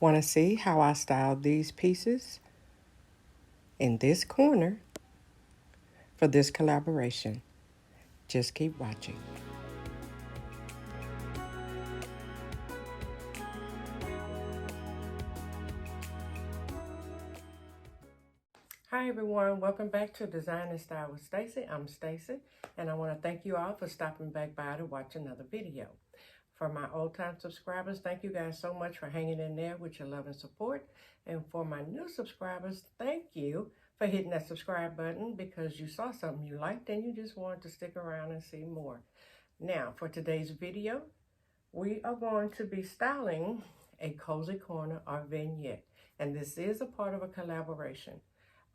Want to see how I styled these pieces in this corner for this collaboration? Just keep watching. Hi everyone, welcome back to Design and Style with Stacy. I'm Stacy, and I want to thank you all for stopping back by to watch another video. For my old-time subscribers, thank you guys so much for hanging in there with your love and support. And for my new subscribers, thank you for hitting that subscribe button because you saw something you liked and you just wanted to stick around and see more. Now, for today's video, we are going to be styling a cozy corner or vignette, and this is a part of a collaboration.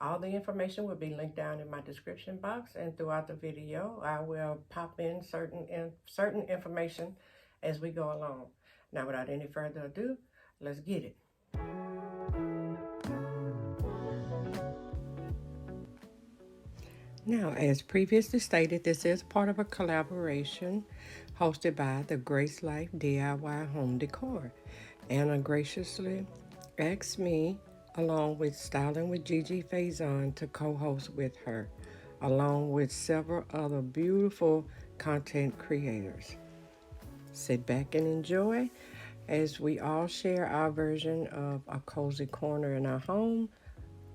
All the information will be linked down in my description box, and throughout the video, I will pop in certain information as we go along. Now, without any further ado, let's get it. Now, as previously stated, this is part of a collaboration hosted by the Grace Life DIY Home Decor. Anna graciously asked me, along with Styling with GG Fasion, to co-host with her, along with several other beautiful content creators. Sit back and enjoy as we all share our version of a cozy corner in our home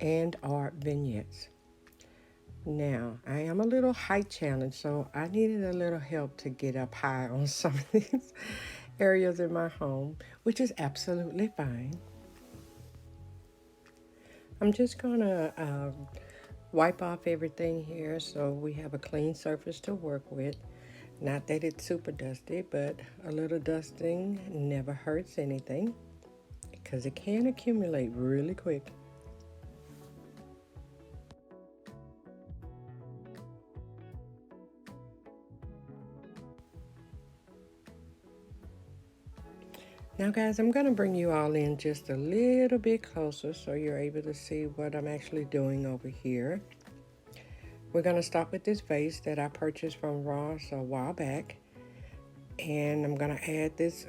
and art vignettes. Now, I am a little height challenged, so I needed a little help to get up high on some of these areas in my home, which is absolutely fine. I'm just gonna wipe off everything here so we have a clean surface to work with. Not that it's super dusty, but a little dusting never hurts anything because it can accumulate really quick. Now guys, I'm going to bring you all in just a little bit closer so you're able to see what I'm actually doing over here. We're going to start with this vase that I purchased from Ross a while back. And I'm going to add this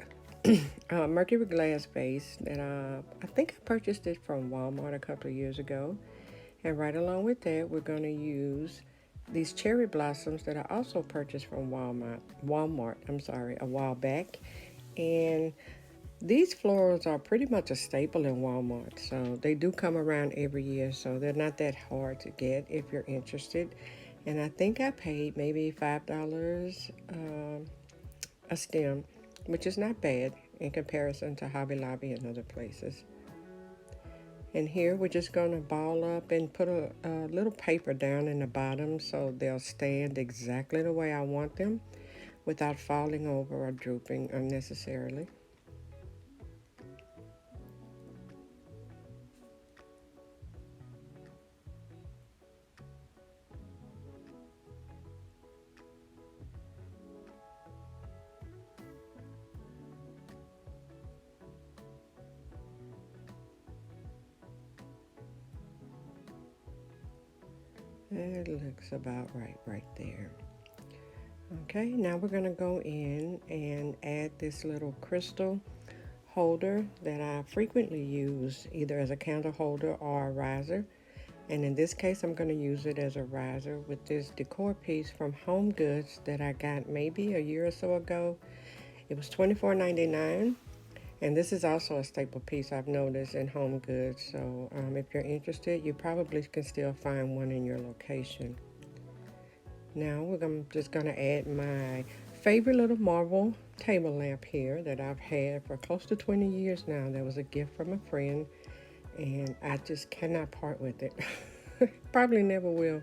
mercury glass vase that I think I purchased it from Walmart a couple of years ago. And right along with that, we're going to use these cherry blossoms that I also purchased from Walmart, a while back. And these florals are pretty much a staple in Walmart, so they do come around every year, so they're not that hard to get if you're interested. And I think I paid maybe $5 a stem, which is not bad in comparison to Hobby Lobby and other places. And here we're just going to ball up and put a little paper down in the bottom so they'll stand exactly the way I want them without falling over or drooping unnecessarily. It looks about right there. Okay, now we're going to go in and add this little crystal holder that I frequently use either as a candle holder or a riser. And in this case, I'm going to use it as a riser with this decor piece from Home Goods that I got maybe a year or so ago. It was $24.99. And this is also a staple piece I've noticed in Home Goods. So if you're interested, you probably can still find one in your location. Now just going to add my favorite little marble table lamp here that I've had for close to 20 years now. That was a gift from a friend, and I just cannot part with it. Probably never will.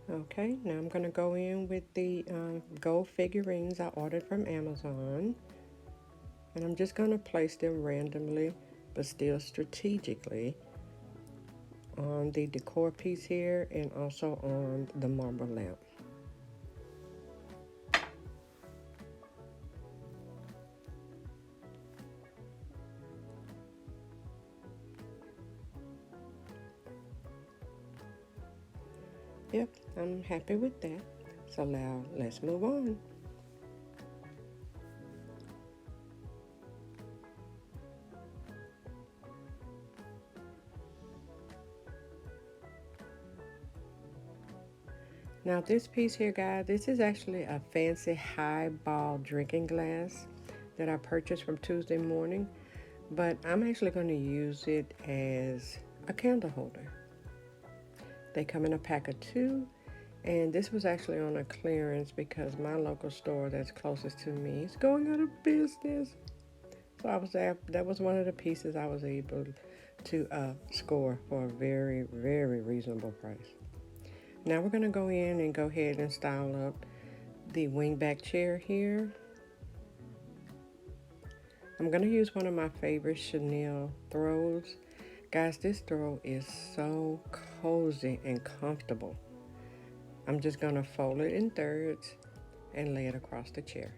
Okay, now I'm going to go in with the gold figurines I ordered from Amazon. And I'm just going to place them randomly, but still strategically, on the decor piece here and also on the marble lamp. Yep, I'm happy with that. So now let's move on. Now this piece here, guys, this is actually a fancy highball drinking glass that I purchased from Tuesday Morning, but I'm actually going to use it as a candle holder. They come in a pack of 2, and this was actually on a clearance because my local store that's closest to me is going out of business. So I was there. That was one of the pieces I was able to score for a very, very reasonable price. Now we're going to go in and go ahead and style up the wingback chair here. I'm going to use one of my favorite Chanel throws. Guys, this throw is so cozy and comfortable. I'm just going to fold it in thirds and lay it across the chair.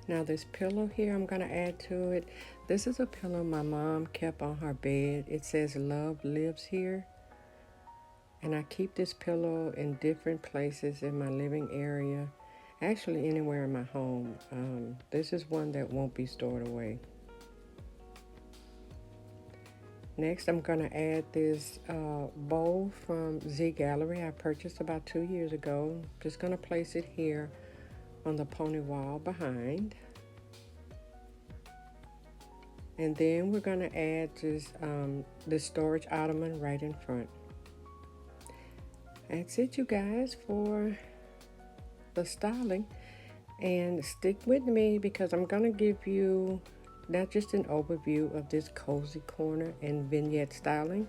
Now this pillow here I'm going to add to it. This is a pillow my mom kept on her bed. It says "Love lives here." And I keep this pillow in different places in my living area. Actually anywhere in my home. This is one that won't be stored away. Next I'm going to add this bowl from Z Gallery I purchased about 2 years ago. Just going to place it here on the pony wall behind. And then we're going to add this storage ottoman right in front. That's it, you guys, for the styling. And stick with me because I'm going to give you not just an overview of this cozy corner and vignette styling,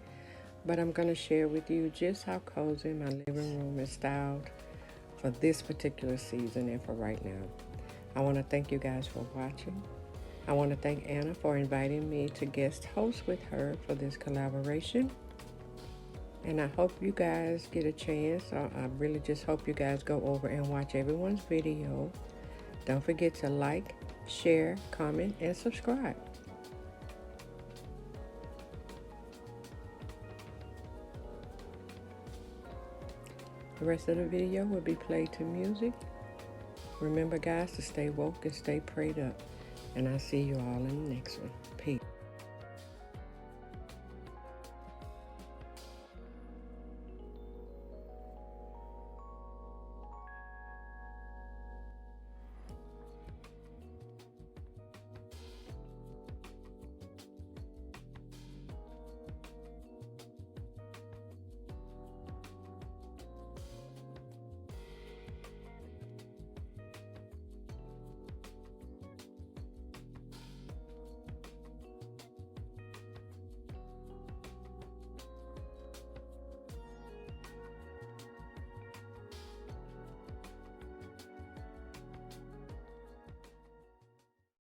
but I'm going to share with you just how cozy my living room is styled for this particular season and for right now. I want to thank you guys for watching. I want to thank Anna for inviting me to guest host with her for this collaboration. And I hope you guys get a chance. I really just hope you guys go over and watch everyone's video. Don't forget to like, share, comment, and subscribe. The rest of the video will be played to music. Remember, guys, to stay woke and stay prayed up. And I'll see you all in the next one. Peace.